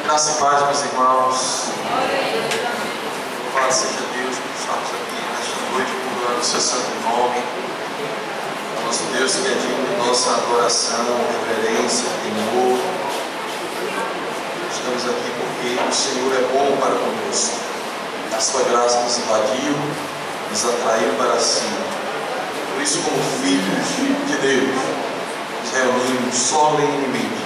Graça e paz, meus irmãos. Louvado seja Deus por estarmos aqui nesta noite, cultuando o seu santo nome. Nosso Deus que é digno de nossa adoração, reverência, temor. Estamos aqui porque o Senhor é bom para conosco. A sua graça nos invadiu, nos atraiu para si. Por isso, como filhos de Deus, nos reunimos solenemente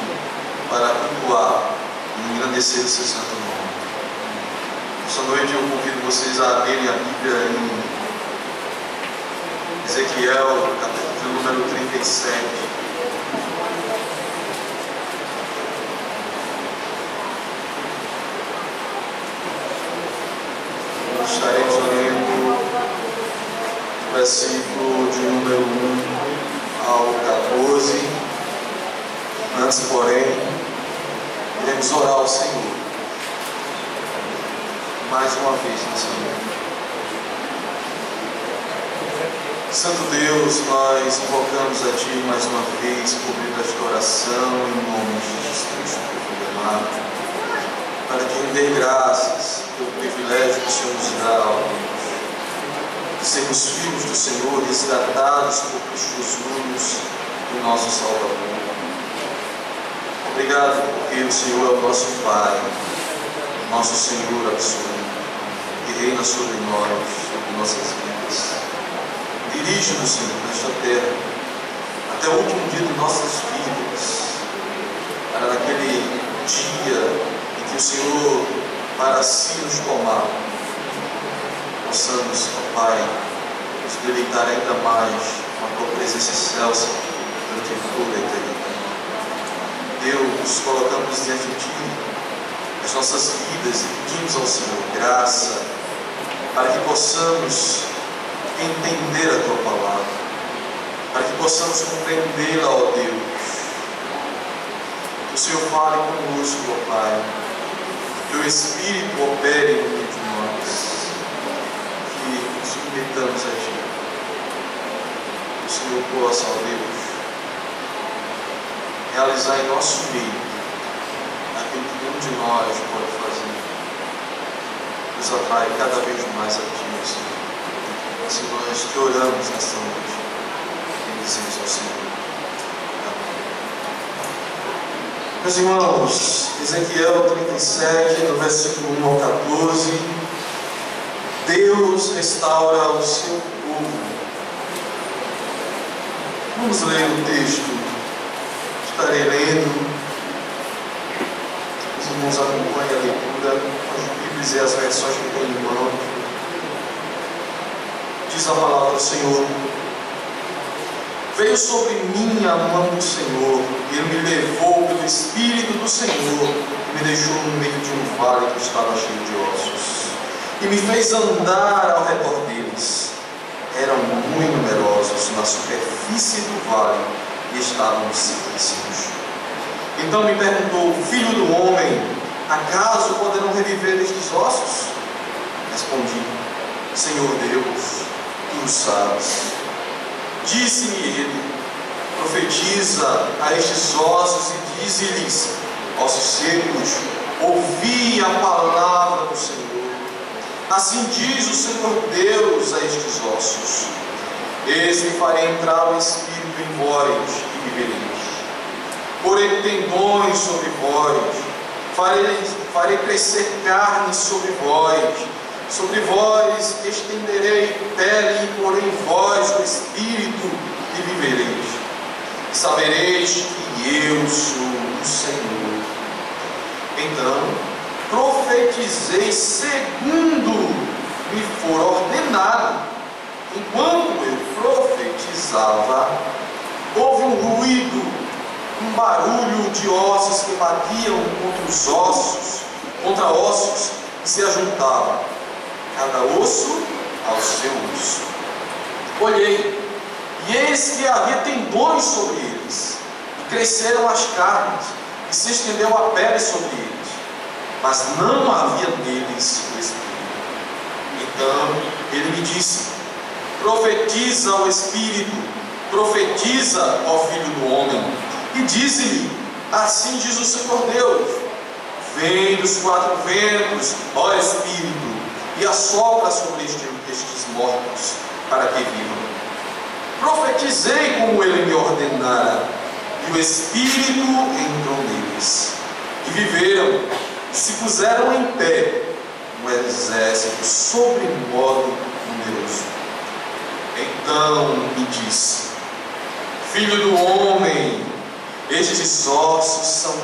para cultuar e engrandecer o seu santo nome. Esta noite eu convido vocês a abrirem a Bíblia em Ezequiel, capítulo número 37. Nós estaremos lendo o versículo de número 1 ao 14. Antes, porém, iremos orar ao Senhor mais uma vez nessa noite. Santo Deus, nós invocamos a Ti mais uma vez por meio desta oração em nome de Jesus Cristo, Filho amado, para te render graças pelo privilégio que o Senhor nos dá, ó Deus, de sermos filhos do Senhor, resgatados por Cristo Jesus, o nosso Salvador. Obrigado porque o Senhor é o nosso Pai, nosso Senhor absoluto, que reina sobre nós, sobre nossas vidas. Dirige-nos, Senhor, nesta terra, até o último dia de nossas vidas, para naquele dia em que o Senhor, para si nos tomar, possamos, ó Pai, nos deleitar ainda mais com a Tua presença excelsa durante toda a eternidade. Deus, colocamos diante de Ti as nossas vidas e pedimos ao Senhor graça para que possamos entender a Tua palavra, para que possamos compreendê-la, ó Deus. Que o Senhor fale conosco, ó Pai, que o Espírito opere no meio de nós, que nos submetamos a Ti. Que o Senhor possa, ó Deus, realizar em nosso meio aquilo que nenhum de nós pode fazer. Nos atrai cada vez mais a Ti, Senhor. Assim nós te oramos nesta noite e dizemos ao Senhor. Amém. Meus irmãos, Ezequiel 37, no versículo 1 ao 14, Deus restaura o seu povo. Vamos ler o texto. Estarei lendo. Os irmãos acompanhem a leitura com as Bíblias e as versões que tem em mão. Diz a palavra do Senhor: veio sobre mim a mão do Senhor, e Ele me levou pelo Espírito do Senhor, e me deixou no meio de um vale que estava cheio de ossos, e me fez andar ao redor deles. Eram muito numerosos na superfície do vale, e estavam secíssimos. Então me perguntou: filho do homem, acaso poderão reviver estes ossos? Respondi: Senhor Deus, Tu sabes. Disse-me Ele: profetiza a estes ossos e dize-lhes: ossos secos, ouvi a palavra do Senhor. Assim diz o Senhor Deus a estes ossos: eis que farei entrar o Espírito em vós e vivereis. Porei tendões sobre vós, farei crescer carne sobre vós estenderei pele e porei em vós o Espírito e vivereis. Sabereis que eu sou o Senhor. Então profetizei segundo me for ordenado. Enquanto eu profetizava, houve um ruído, um barulho de ossos que batiam contra ossos que se ajuntavam, cada osso ao seu osso. Olhei, e eis que havia tendões sobre eles, e cresceram as carnes, e se estendeu a pele sobre eles, mas não havia neles o Espírito. Então ele me disse: profetiza ao Espírito, profetiza ao Filho do Homem, e dize-lhe: assim diz o Senhor Deus, Vem dos quatro ventos, ó Espírito, e assopra sobre estes mortos, para que vivam. Profetizei como ele me ordenara, e o Espírito entrou neles, e viveram, e se puseram em pé, um exército sobremodo numeroso. Então me disse: Filho do homem, estes ossos são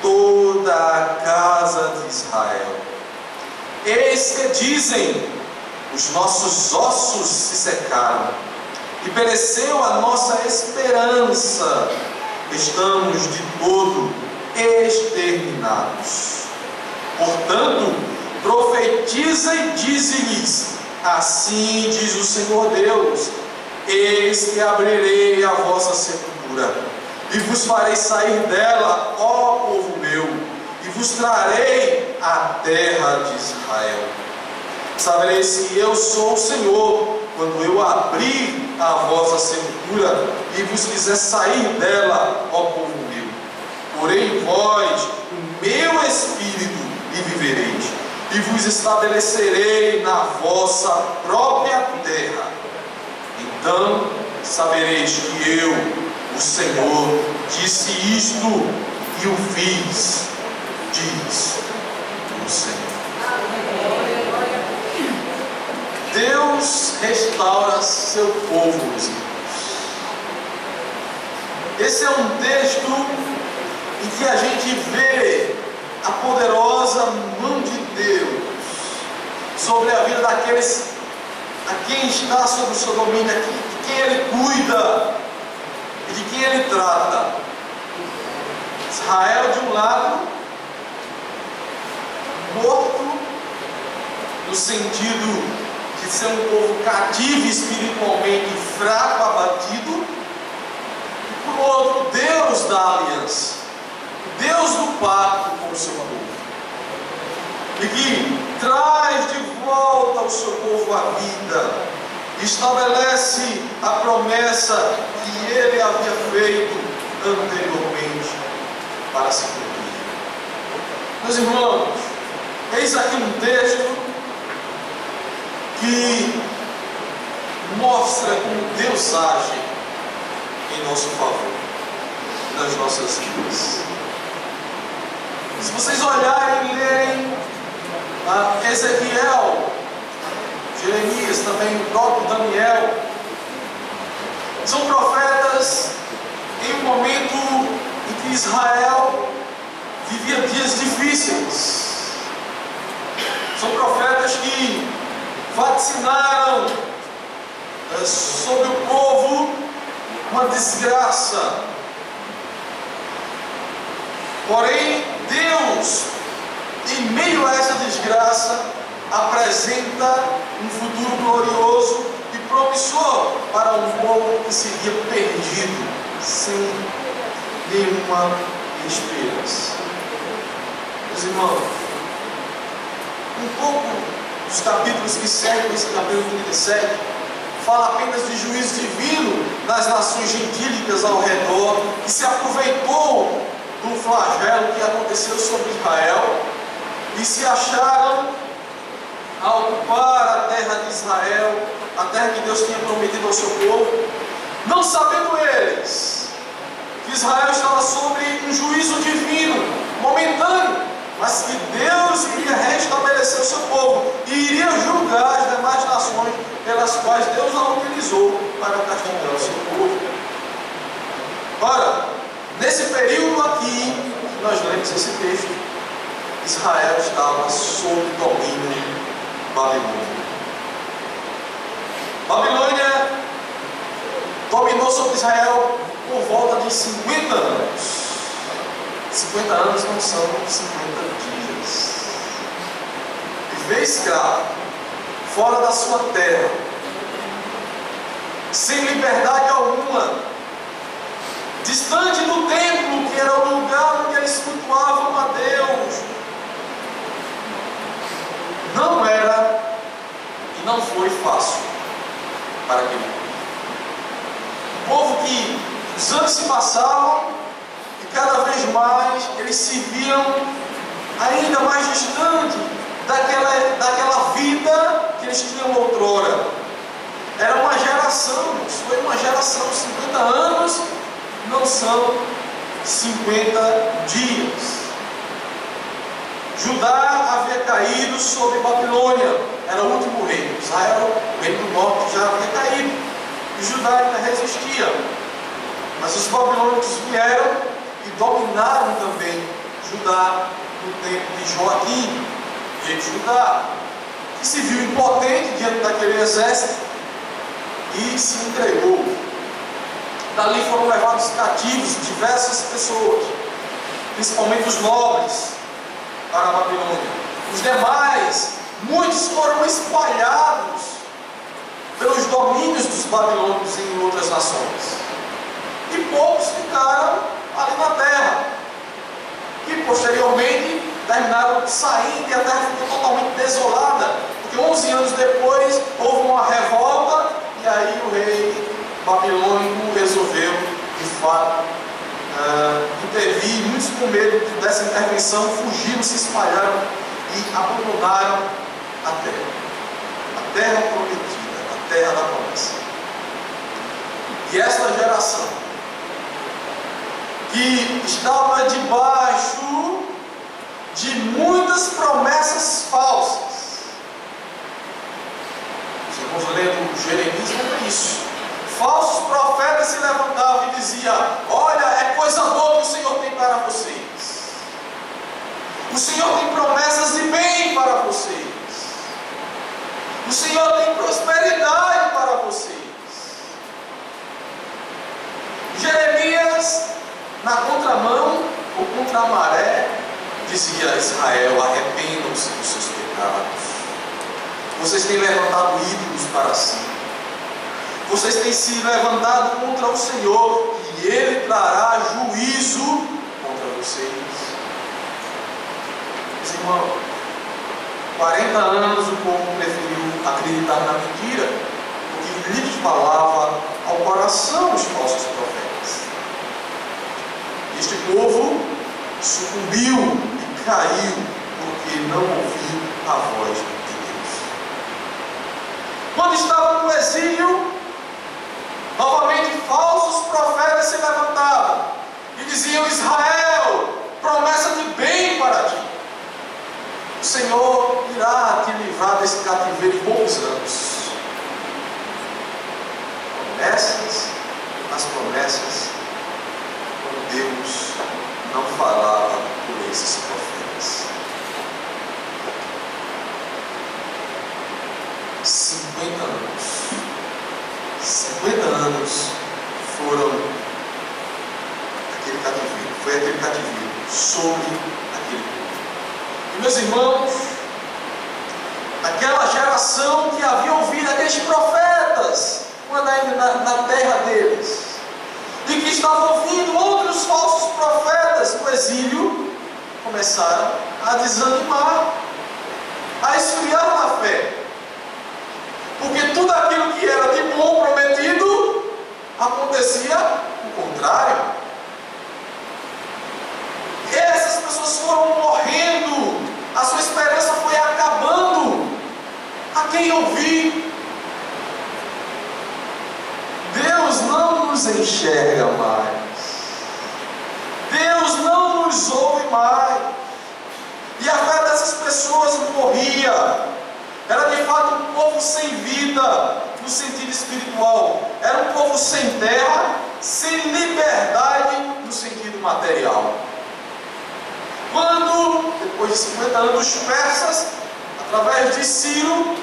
toda a casa de Israel. Eis que dizem: os nossos ossos se secaram, e pereceu a nossa esperança, estamos de todo exterminados. Portanto, profetiza e dize-lhes: assim diz o Senhor Deus: eis que abrirei a vossa sepultura, e vos farei sair dela, ó povo meu, e vos trarei à terra de Israel. Sabereis que eu sou o Senhor, quando eu abrir a vossa sepultura, e vos fizer sair dela, ó povo meu. Porém vós o meu Espírito, e vivereis, e vos estabelecerei na vossa própria terra. Então sabereis que eu, o Senhor, disse isto e o fiz, diz o Senhor. Deus restaura seu povo, meus irmãos. Esse é um texto em que a gente vê a poderosa mão de Deus sobre a vida daqueles a quem está sob o seu domínio, de quem Ele cuida e de quem Ele trata. Israel de um lado, morto, no sentido de ser um povo cativo espiritualmente, fraco, abatido, e por outro, Deus da aliança, Deus do pacto com o seu povo, e que traz de volta ao seu povo a vida, estabelece a promessa que Ele havia feito anteriormente para se cumprir. Meus irmãos, eis aqui um texto que mostra como Deus age em nosso favor, nas nossas vidas. Se vocês olharem e lerem Ezequiel, Jeremias, também o próprio Daniel, são profetas em um momento em que Israel vivia dias difíceis. São profetas que vaticinaram sobre o povo uma desgraça. Porém, Deus, em meio a essa desgraça, apresenta um futuro glorioso e promissor para um povo que se via perdido, sem nenhuma esperança. Meus irmãos, um pouco dos capítulos que seguem esse capítulo 37 fala apenas de juízo divino nas nações gentílicas ao redor, que se aproveitou do flagelo que aconteceu sobre Israel e se acharam a ocupar a terra de Israel, a terra que Deus tinha prometido ao seu povo, não sabendo eles que Israel estava sobre um juízo divino, momentâneo, mas que Deus iria restabelecer o seu povo e iria julgar as demais nações pelas quais Deus não utilizou para castigar o seu povo. Ora, nesse período aqui, nós lemos esse texto, Israel estava sob domínio babilônico. Babilônia dominou sobre Israel por volta de 50 anos. 50 anos não são 50 dias. Viver escravo, fora da sua terra, sem liberdade alguma, distante do templo, que era o lugar onde eles cultuavam a Deus. Não era e não foi fácil para aquele povo. O povo que os anos se passavam e cada vez mais eles se viam ainda mais distante daquela vida que eles tinham outrora. Era uma geração, foi uma geração, 50 anos não são 50 dias. Judá havia caído sobre Babilônia, era o último reino. Israel, o reino do norte, já havia caído, e Judá ainda resistia. Mas os babilônicos vieram e dominaram também Judá no tempo de Joaquim, rei de Judá, que se viu impotente diante daquele exército e se entregou. Dali foram levados cativos diversas pessoas, principalmente os nobres, para a Babilônia. Os demais, muitos foram espalhados pelos domínios dos babilônicos em outras nações. E poucos ficaram ali na terra, que posteriormente terminaram saindo e a terra ficou totalmente desolada, porque 11 anos depois houve uma revolta e aí o rei babilônico resolveu, de fato, intervir. Muitos, com medo dessa intervenção, fugiram, se espalharam e abandonaram a terra prometida, a terra da promessa. E esta geração, que estava debaixo de muitas promessas falsas. Estamos lendo Jeremias, lembra isso. Falsos profetas se levantavam e diziam: olha, é coisa boa que o Senhor tem para vocês. O Senhor tem promessas de bem para vocês. O Senhor tem prosperidade para vocês. Jeremias, na contramão ou contra a maré, dizia a Israel: arrependam-se dos seus pecados. Vocês têm levantado ídolos para si. Vocês têm se levantado contra o Senhor, e Ele trará juízo contra vocês. Meus irmãos, 40 anos o povo preferiu acreditar na mentira, porque lhes falava ao coração os falsos profetas. Este povo sucumbiu e caiu porque não ouviu a voz de Deus. Quando estavam no exílio, novamente falsos profetas se levantavam e diziam: Israel, promessa de bem para ti. O Senhor irá te livrar desse cativeiro em poucos anos. Promessas, as promessas, quando Deus não falava por esses profetas. 50 anos. 50 anos foram aquele cativeiro. Foi aquele cativeiro sobre aquele povo. E, meus irmãos, aquela geração que havia ouvido aqueles profetas quando ainda na terra deles, e que estava ouvindo outros falsos profetas no exílio, começaram a desanimar, a esfriar na fé, porque tudo aquilo que era de bom prometido acontecia o contrário. E essas pessoas foram morrendo, a sua esperança foi acabando. A quem ouvir? Deus não nos enxerga mais. Deus não nos ouve mais. E a fé dessas pessoas morria. Era de fato um povo sem vida, no sentido espiritual. Era um povo sem terra, sem liberdade, no sentido material. Quando, depois de 50 anos, os persas, através de Ciro,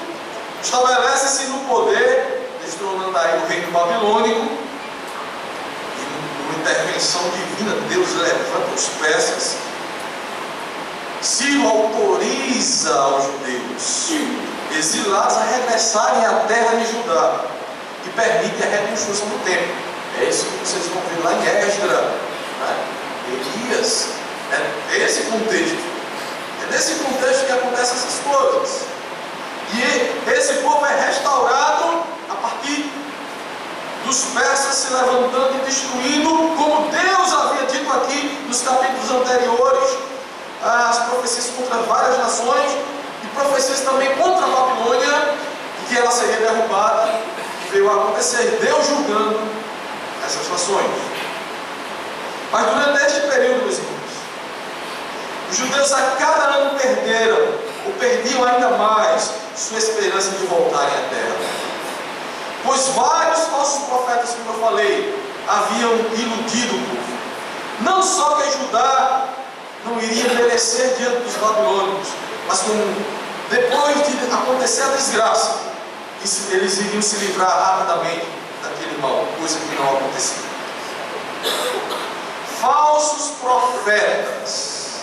estabelecem-se no poder, destronando aí o reino babilônico, e numa intervenção divina, Deus levanta os persas. Ciro autoriza aos judeus exilados a regressarem à terra de Judá, e permite a reconstrução do templo. É isso que vocês vão ver lá em Esdras, né? Elias. É esse contexto. É nesse contexto que acontecem essas coisas. E esse povo é restaurado a partir dos persas se levantando e destruindo, como Deus havia dito aqui nos capítulos anteriores. As profecias contra várias nações e profecias também contra a Babilônia, que ela seria derrubada, e veio a acontecer Deus julgando essas nações. Mas durante este período, meus irmãos, os judeus a cada ano perderam, ou perdiam ainda mais, sua esperança de voltarem à terra. Pois vários falsos profetas, como eu falei, haviam iludido o povo. Não só que Judá não iria perecer diante dos babilônicos, mas como depois de acontecer a desgraça, eles iriam se livrar rapidamente daquele mal, coisa que não acontecia. Falsos profetas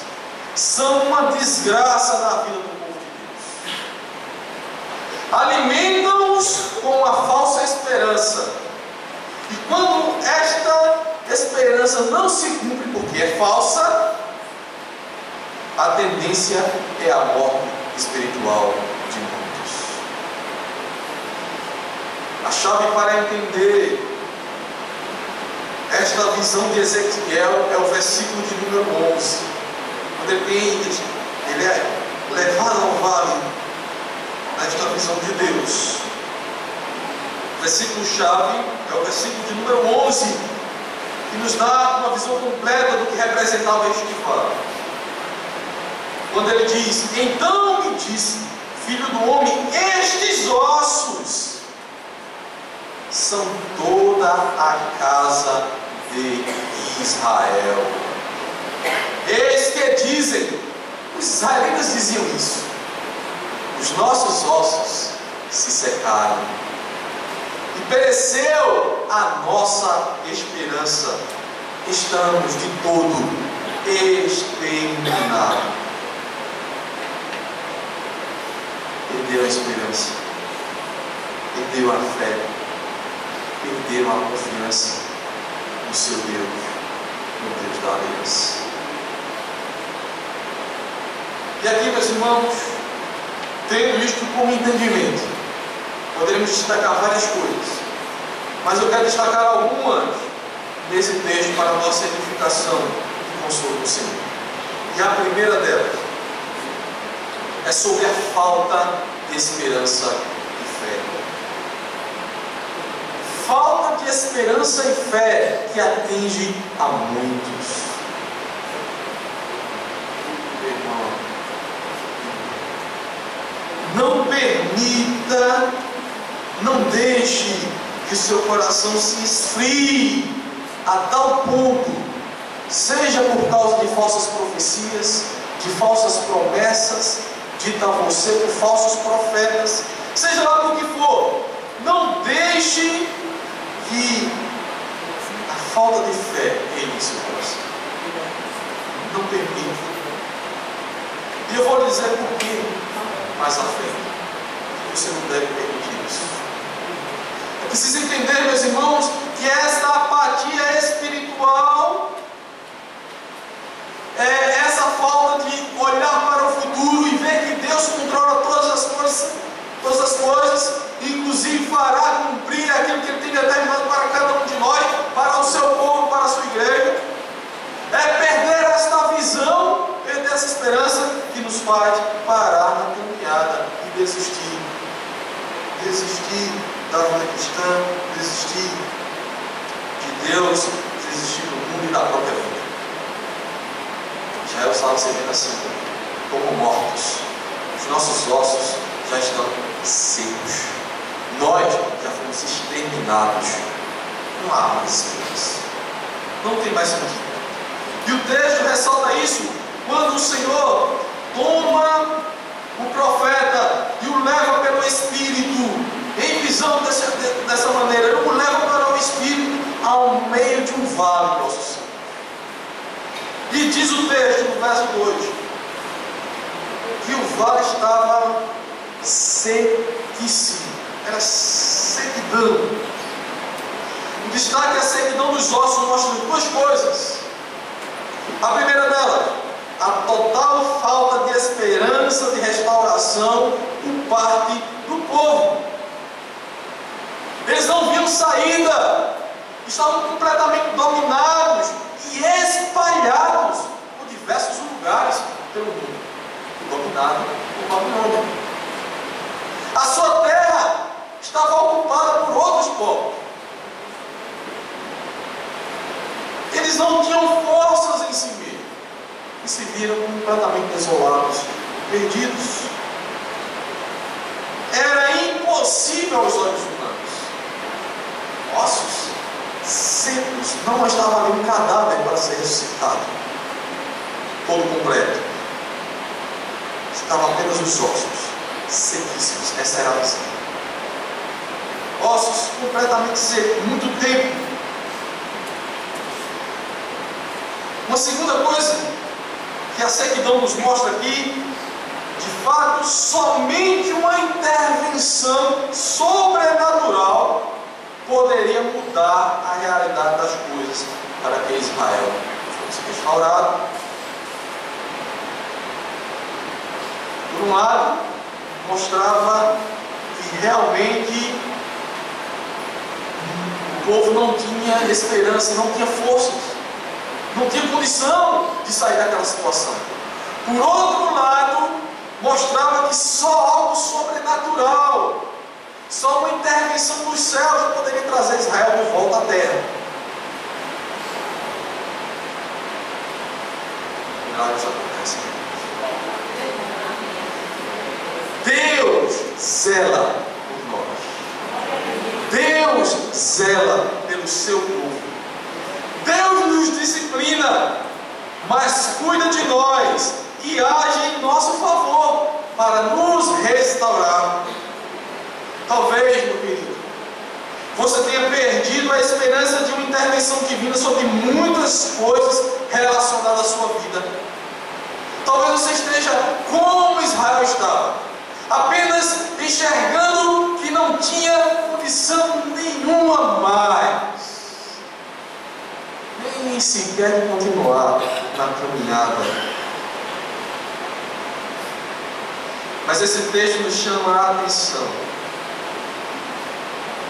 são uma desgraça na vida do povo de Deus. Alimentam-os com a falsa esperança. E quando esta esperança não se cumpre porque é falsa, a tendência é a morte espiritual de muitos. A chave para entender esta visão de Ezequiel é o versículo de número 11. Quando ele é levado ao vale nesta visão de Deus. O versículo-chave é o versículo de número 11, que nos dá uma visão completa do que representava este vale. Quando ele diz: então me disse, filho do homem, estes ossos são toda a casa de Israel. Eis que dizem, os israelitas diziam isso: os nossos ossos se secaram e pereceu a nossa esperança, estamos de todo exterminados. Perdeu a esperança, perdeu a fé, perderam a confiança no seu Deus, no Deus da aliança. E aqui, meus irmãos, tendo isto como entendimento, poderemos destacar várias coisas, mas eu quero destacar algumas nesse texto para a nossa edificação e consolo do Senhor. E a primeira delas é sobre a falta de esperança e fé. Falta de esperança e fé que atinge a muitos. Irmão, não permita, não deixe que o seu coração se esfrie a tal ponto, seja por causa de falsas profecias, de falsas promessas dita a você por falsos profetas, seja lá por que for, não deixe que a falta de fé entre em seu coração. Não permita. E eu vou lhe dizer por quê mais à frente. Você não deve permitir isso. É preciso entender, meus irmãos, que esta apatia espiritual é essa falta de olhar para o futuro e ver que Deus controla todas as coisas, inclusive fará cumprir aquilo que Ele tem determinado para cada um de nós, para o seu povo, para a sua igreja. É perder esta visão, perder essa esperança que nos faz parar na caminhada e desistir. Desistir da vida cristã, desistir de Deus, desistir do mundo e da própria vida. Israel estava servindo assim, como mortos. Os nossos ossos já estão secos. Nós já fomos exterminados. Não há mais esperança. Não tem mais sentido. E o texto ressalta isso quando o Senhor toma o profeta e o leva pelo Espírito, em visão dessa maneira. Ele o leva para o Espírito ao meio de um vale, nosso Senhor. E diz o texto no verso 2 que o vale estava sequíssimo, era sequidão. O destaque é a sequidão dos ossos mostra duas coisas. A primeira delas, a total falta de esperança de restauração por parte do povo. Eles não viam saída, estavam completamente dominados e espalhados por diversos lugares pelo mundo. dominada por Babilônia. A sua terra estava ocupada por outros povos. Eles não tinham forças em si mesmos e se viram completamente desolados, perdidos. Era impossível aos olhos humanos. Ossos secos, não estava ali um cadáver para ser ressuscitado todo completo. Estavam apenas os ossos sequíssimos. Essa era a visão. Ossos completamente secos, muito tempo. Uma segunda coisa que a sequidão nos mostra aqui, de fato, somente uma intervenção sobrenatural poderia mudar a realidade das coisas para que Israel fosse restaurado. Por um lado, mostrava que realmente o povo não tinha esperança, não tinha forças, não tinha condição de sair daquela situação. Por outro lado, mostrava que só algo sobrenatural, só uma intervenção dos céus poderia trazer Israel de volta à terra. Milagres acontecem. Deus zela por nós. Deus zela pelo seu povo. Deus nos disciplina, mas cuida de nós e age em nosso favor para nos restaurar. Talvez, meu querido, você tenha perdido a esperança de uma intervenção divina sobre muitas coisas relacionadas à sua vida. Talvez você esteja como Israel estava, apenas enxergando que não tinha condição nenhuma mais, nem sequer de continuar na caminhada. Mas esse texto nos chama a atenção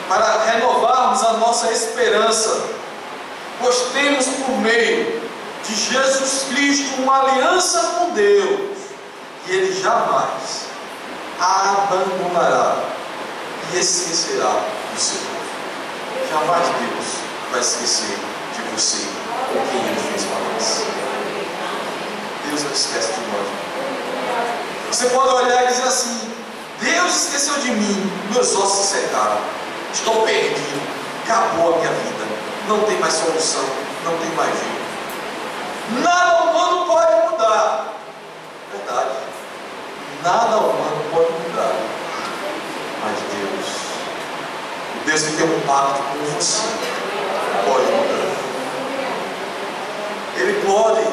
para renovarmos a nossa esperança, pois temos por meio de Jesus Cristo uma aliança com Deus, e Ele jamais abandonará e esquecerá do seu povo. Jamais Deus vai esquecer de você o que Ele fez para nós. Deus não esquece de nós. Você pode olhar e dizer assim: Deus esqueceu de mim, meus ossos se secaram, estou perdido, acabou a minha vida, não tem mais solução, não tem mais jeito. Nada humano pode mudar. Verdade. Nada humano pode mudar. Mas Deus, o Deus que tem um pacto com você, pode mudar. Ele pode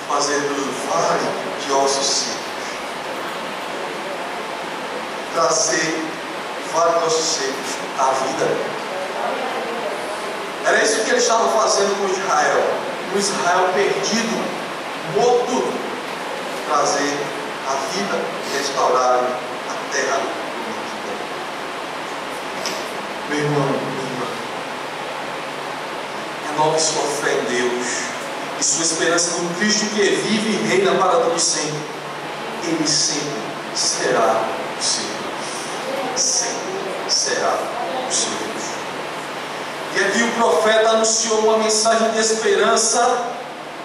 fazer do vale de ossos secos trazer vale de ossos secos à vida. Era isso que ele estava fazendo com Israel. Um Israel perdido, morto, trazer a vida e restaurar a terra prometida. Meu irmão, minha irmã, renove sua fé em Deus e sua esperança no Cristo que vive e reina para todo sempre. Ele sempre será o seu Deus. Sempre será o seu Deus. E aqui o profeta anunciou uma mensagem de esperança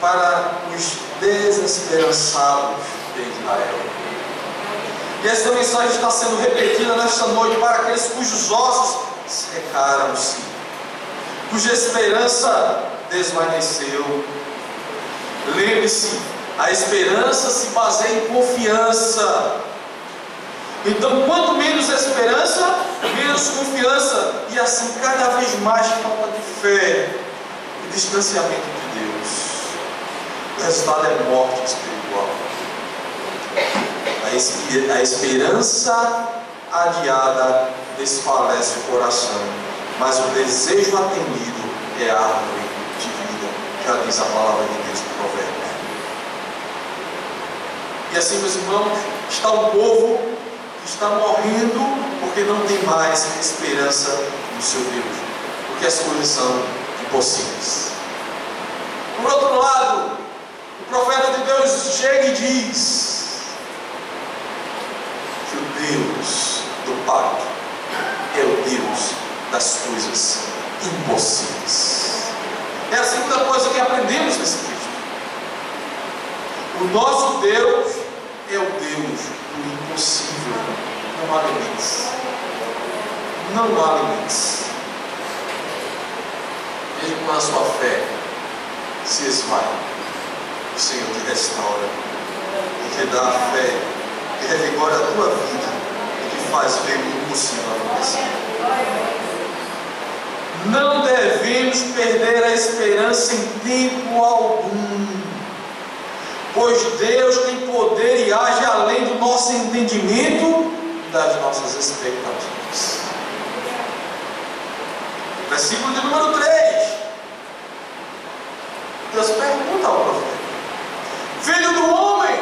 para os desesperançados de Israel. E essa mensagem está sendo repetida nesta noite para aqueles cujos ossos secaram-se, cuja esperança desvaneceu. Lembre-se, a esperança se baseia em confiança. Então, quanto menos esperança, menos confiança, e assim cada vez mais falta de fé e distanciamento de Deus. O resultado é morte espiritual. A esperança adiada desfalece o coração, mas o desejo atendido é árvore de vida, já diz a palavra de Deus no Provérbio. E assim, meus irmãos, está um povo está morrendo porque não tem mais esperança no seu Deus, porque as coisas são impossíveis. Por outro lado, o profeta de Deus chega e diz: das coisas impossíveis. É a segunda coisa que aprendemos nesse texto. O nosso Deus é o Deus do impossível. Não há limites. Não há limites. Veja como a sua fé se esvai. O Senhor te restaura e te dá a fé que revigora a tua vida e que faz ver o impossível acontecer. Não devemos perder a esperança em tempo algum, pois Deus tem poder e age além do nosso entendimento e das nossas expectativas. Versículo de número 3. Deus pergunta ao profeta: Filho do homem,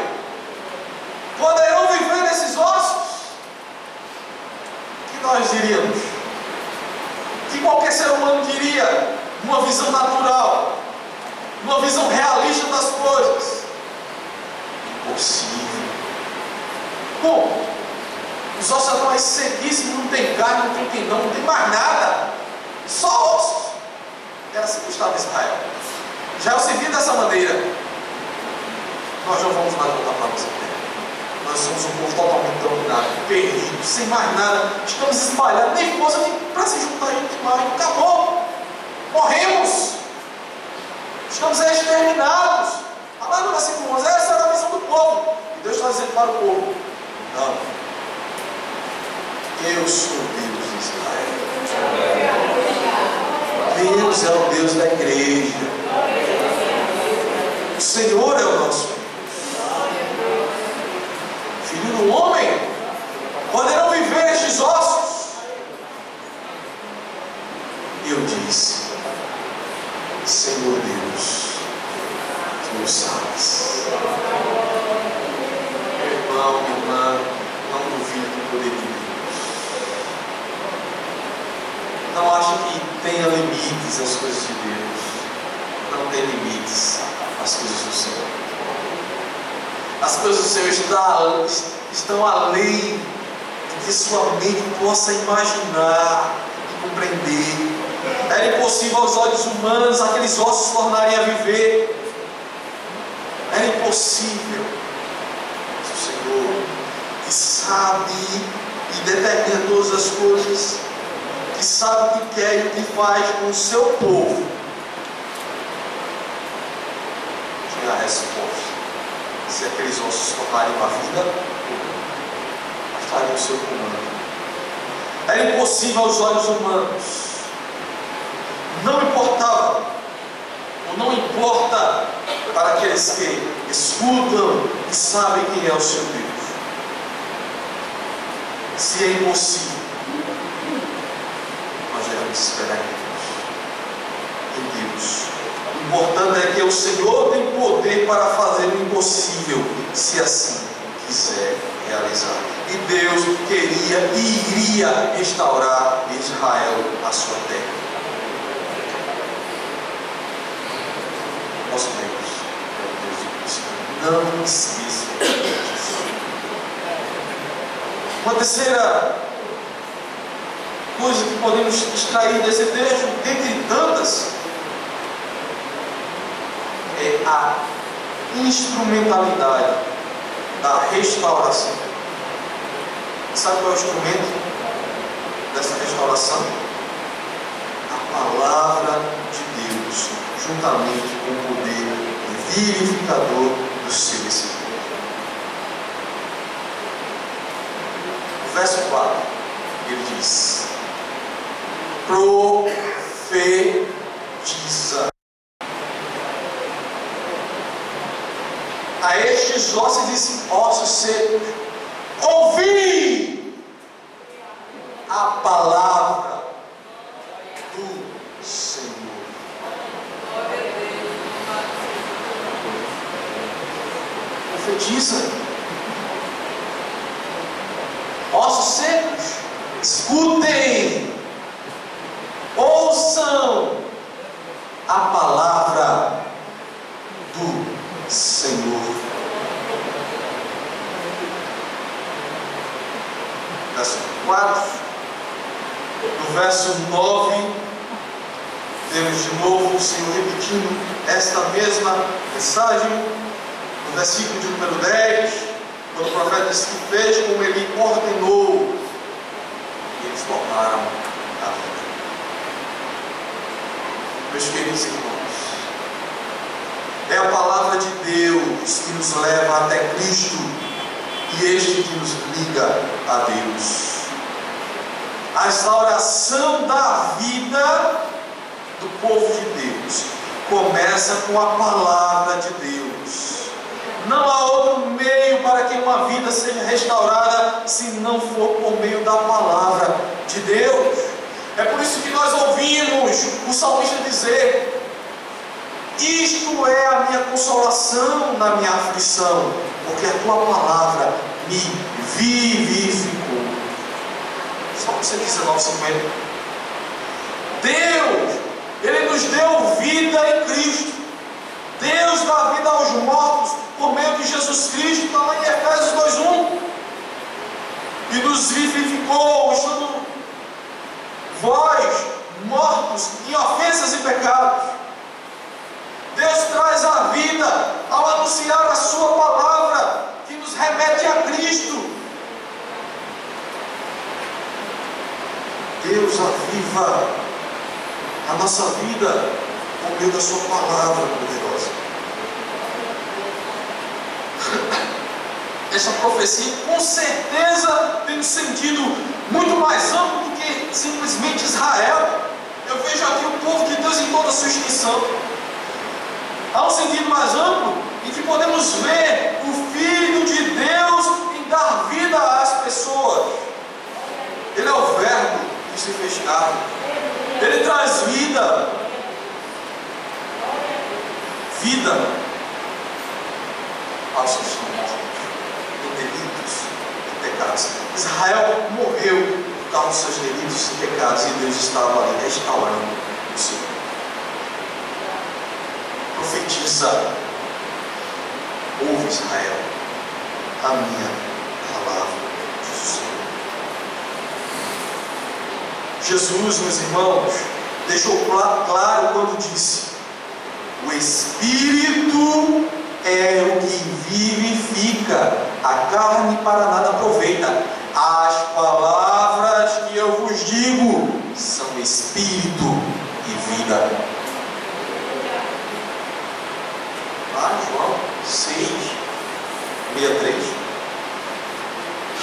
poderão viver nesses ossos? O que nós diríamos? Que qualquer ser humano diria, numa visão natural, numa visão realista das coisas: impossível. Como? Os ossos eram mais sequíssimos, não tem carne, não tem tendão, não tem mais nada, só ossos. Era assim que estava Israel. Já se via dessa maneira. Nós não vamos mais voltar para a nossa terra. Nós somos um povo totalmente dominado, perdido, sem mais nada. Estamos espalhados, nem força para se juntar a gente mais. Acabou. Morremos. Estamos exterminados. Lá no versículo 11, essa era a visão do povo. E Deus está dizendo para o povo: não. Eu sou Deus de Israel. Deus é o Deus da igreja. O Senhor é o nosso Deus. Filho do homem, poderão viver estes ossos? Eu disse: Senhor Deus, Tu o sabes. Irmão, irmã, não duvide do poder de Deus. Não ache que tenha limites às coisas de Deus. Não tem limites às coisas do Senhor. As coisas do Senhor estão além do que sua mente possa imaginar e compreender. Era impossível aos olhos humanos aqueles ossos se tornarem a viver. Era impossível. Mas o Senhor, que sabe e determina todas as coisas, que sabe o que quer e o que faz com o seu povo, tinha a resposta. Se aqueles ossos tornarem uma vida, estariam o seu comando. Era impossível aos olhos humanos. Não importava, ou não importa para aqueles que escutam e sabem quem é o seu Deus. Se é impossível, nós devemos esperar em Deus. O importante é que o Senhor tem poder para fazer o impossível, se assim quiser realizar. E Deus queria e iria restaurar Israel a sua terra. Nosso Deus é o Deus do impossível. Não esqueça disso. Uma terceira coisa que podemos extrair desse texto, dentre tantas, é a instrumentalidade da restauração. Sabe qual é o instrumento dessa restauração? A palavra de Deus, juntamente com o poder vivificador do seu Espírito. Verso 4, ele diz: profetiza a estes ossos, disse: ossos secos, ouvi a palavra do Senhor. Profetiza. Ossos secos, escutem, ouçam a palavra do Senhor. Verso 4. No verso 9, temos de novo o Senhor repetindo esta mesma mensagem. No versículo de número 10, quando o profeta disse que fez como ele ordenou, e eles tornaram a vida. Meus queridos irmãos, é a palavra de Deus que nos leva até Cristo e este que nos liga a Deus. A restauração da vida do povo de Deus começa com a palavra de Deus. Não há outro meio para que uma vida seja restaurada se não for por meio da palavra de Deus. É por isso que nós ouvimos o salmista dizer: isto é a minha consolação na minha aflição, porque a tua palavra me vivificou. Salmo 119:50. Deus, Ele nos deu vida em Cristo. Deus dá vida aos mortos por meio de Jesus Cristo, está lá em Efésios 2:1. E nos vivificou, estando vós mortos em ofensas e pecados. Deus traz a vida ao anunciar a sua palavra, que nos remete a Cristo. Deus aviva a nossa vida por meio da sua palavra poderosa. Essa profecia com certeza tem um sentido muito mais amplo do que simplesmente Israel. Eu vejo aqui o povo de Deus em toda a sua extensão. Há um sentido mais amplo em que podemos ver o Filho de Deus em dar vida às pessoas. Ele é o Verbo que se fez carne. Ele traz vida. Vida aos que estão mortos em delitos e pecados. Israel morreu por causa dos seus delitos e pecados, e Deus estava ali restaurando o seu. Profetiza: ouve, Israel, a minha palavra, diz o Senhor. Jesus, meus irmãos, deixou claro quando disse: o Espírito é o que vivifica, a carne para nada aproveita. As palavras que eu vos digo são Espírito e vida. João 6:63.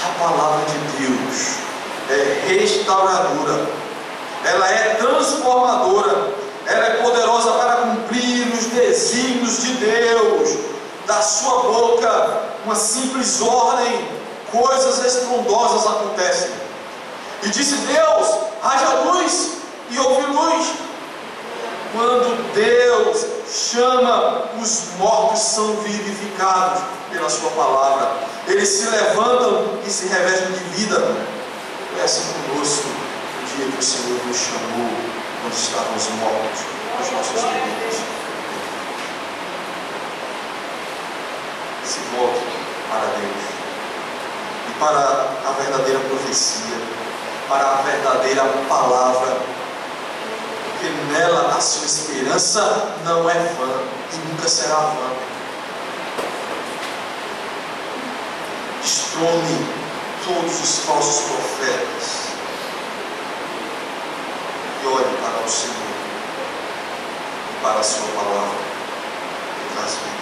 A palavra de Deus é restauradora, ela é transformadora, ela é poderosa para cumprir os desígnios de Deus. Da sua boca, uma simples ordem, coisas estrondosas acontecem. E disse Deus: haja luz, e houve luz. Quando Deus chama, os mortos são vivificados pela sua palavra. Eles se levantam e se revestem de vida. É assim conosco o dia que o Senhor nos chamou, quando estávamos mortos nos nossos delitos. Se volte para Deus e para a verdadeira profecia, para a verdadeira palavra, porque nela a sua esperança não é vã e nunca será vã. Destrone todos os falsos profetas e olhe para o Senhor e para a sua palavra que traz vida.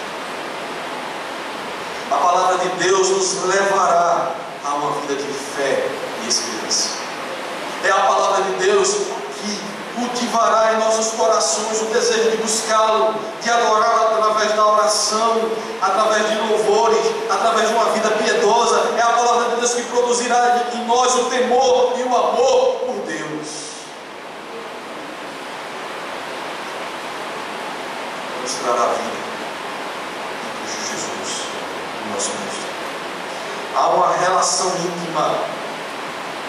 A palavra de Deus nos levará a uma vida de fé e esperança. É a palavra de Deus que cultivará em nossos corações o desejo de buscá-lo, de adorá-lo através da oração, através de louvores, através de uma vida piedosa. É a palavra de Deus que produzirá em nós o temor e o amor por Deus. Nos trará vida em Cristo Jesus, o nosso Cristo. Há uma relação íntima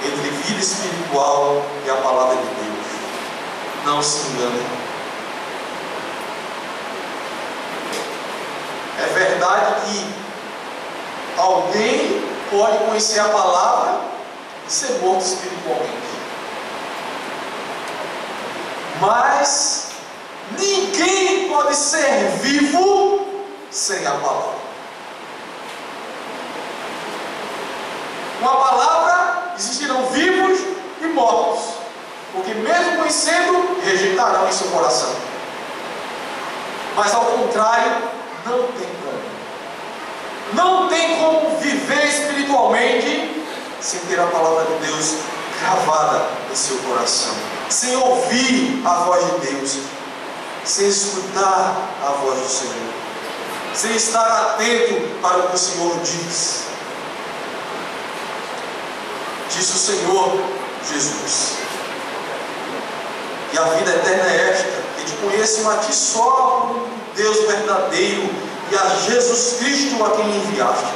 entre vida espiritual e a palavra de Deus. Não se engane. É verdade que alguém pode conhecer a palavra e ser morto espiritualmente. Mas ninguém pode ser vivo sem a palavra. Com a palavra existirão vivos e mortos, porque mesmo conhecendo, rejeitarão em seu coração. Mas ao contrário, não tem como. Não tem como viver espiritualmente sem ter a palavra de Deus gravada em seu coração, sem ouvir a voz de Deus, sem escutar a voz do Senhor, sem estar atento para o que o Senhor diz. Disse o Senhor Jesus: e a vida eterna é esta, que te conheçam a ti só, como Deus verdadeiro, e a Jesus Cristo a quem enviaste,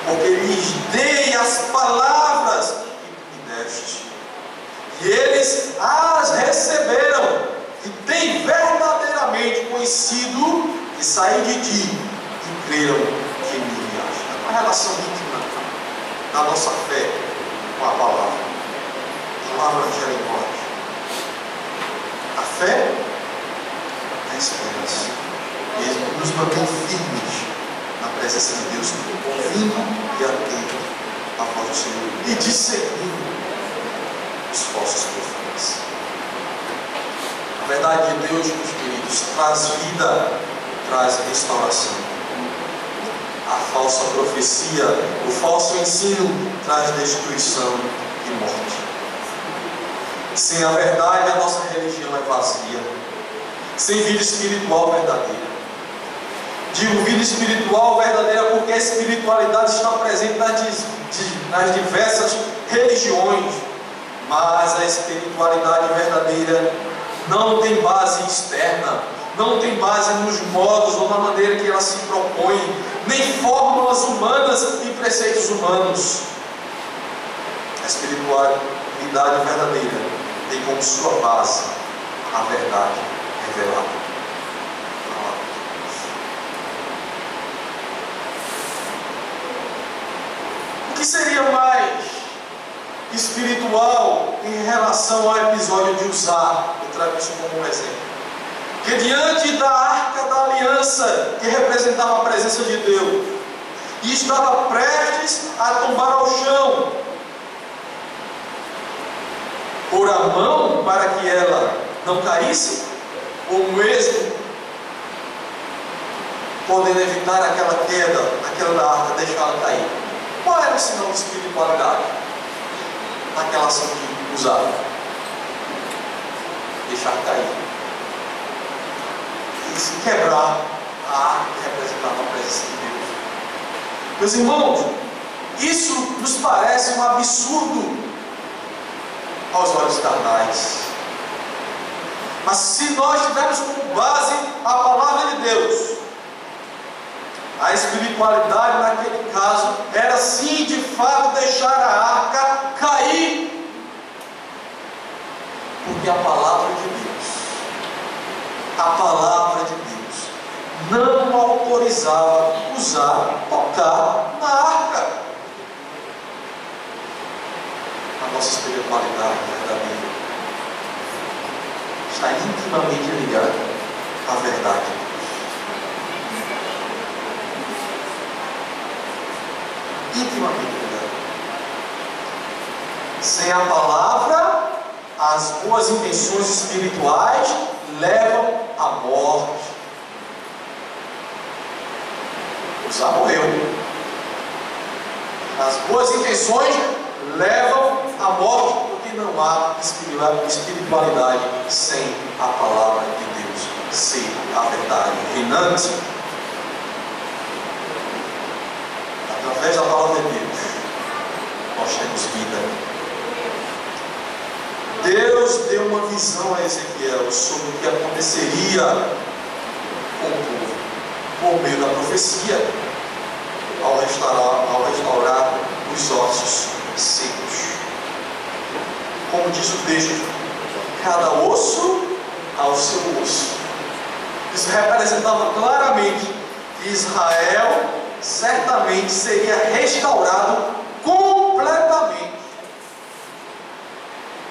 porque lhes dei as palavras que tu me deste, e eles as receberam, e têm verdadeiramente conhecido que saí de ti, e creram que me enviaste. É uma relação íntima da nossa fé com a palavra. A palavra gera em nós a fé, a esperança, e nos mantém firmes na presença de Deus, ouvindo e atento à voz do Senhor e discernindo os falsos profetas. A verdade de Deus, meus queridos, traz vida, traz restauração. A falsa profecia, o falso ensino traz destruição e morte. Sem a verdade, a nossa religião é vazia. Sem vida espiritual verdadeira. Digo vida espiritual verdadeira porque a espiritualidade está presente nas diversas religiões, mas a espiritualidade verdadeira não tem base externa, não tem base nos modos ou na maneira que ela se propõe, nem fórmulas humanas e preceitos humanos. A espiritualidade verdadeira tem como sua base a verdade revelada. O que seria mais espiritual em relação ao episódio de Uzá? Eu trago isso como um exemplo. Que diante da arca da aliança, que representava a presença de Deus, e estava prestes a tombar ao chão, pôr a mão para que ela não caísse, ou mesmo podendo evitar aquela queda, aquela da arca, deixá-la cair. Qual era o sinal de espiritualidade naquela ação que usava? Deixar cair. E se quebrar, a arca que representava a presença de Deus. Meus irmãos, isso nos parece um absurdo aos olhos carnais. Mas se nós tivermos como base a palavra de Deus, a espiritualidade naquele caso era sim de fato deixar a arca cair, porque a palavra de Deus não autorizava tocar na arca. A nossa espiritualidade verdadeira está intimamente ligada à verdade de Deus. Intimamente ligada. Sem a palavra, as boas intenções espirituais levam à morte. Uzá morreu. As boas intenções levam à morte, porque não há espiritualidade sem a palavra de Deus, sem a verdade reinante. Através da palavra de Deus, nós temos vida. Deus deu uma visão a Ezequiel sobre o que aconteceria com o povo, por meio da profecia, ao restaurar os ossos secos. Como diz o texto, cada osso ao seu osso. Isso representava claramente que Israel certamente seria restaurado completamente.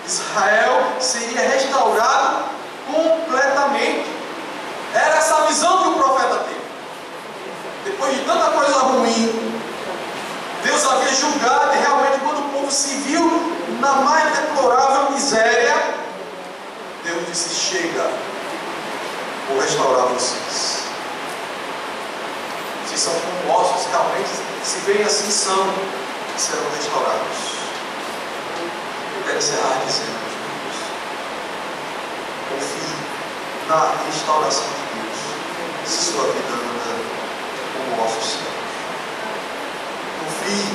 Israel seria restaurado completamente. Era essa a visão que o profeta teve. Depois de tanta coisa ruim, Deus havia julgado, e realmente quando o povo se viu na mais deplorável miséria, Deus disse: chega, vou restaurar vocês. Vocês são como ossos, realmente, se veem assim, serão restaurados. Eu quero encerrar dizendo, meus irmãos, confie na restauração de Deus, se sua vida anda como ossos secos. Confie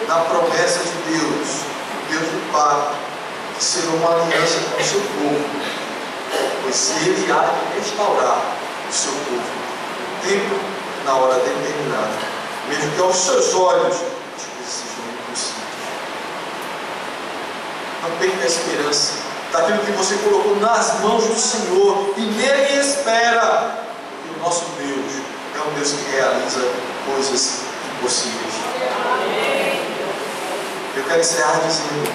na promessa de Deus, Deus do Pai, que será uma aliança com o seu povo, pois Ele há de restaurar o seu povo no tempo, na hora determinada, mesmo que aos seus olhos as coisas sejam impossíveis. Não perca a esperança daquilo que você colocou nas mãos do Senhor, e nele espera, porque o nosso Deus é um Deus que realiza coisas impossíveis. Eu quero encerrar dizendo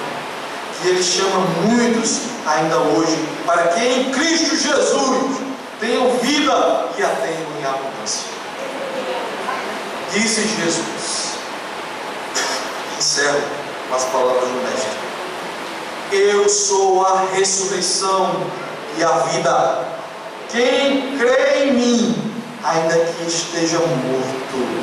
que Ele chama muitos ainda hoje para que em Cristo Jesus tenham vida e a tenham em abundância. Disse Jesus, encerro com as palavras do Mestre: eu sou a ressurreição e a vida. Quem crê em mim, ainda que esteja morto,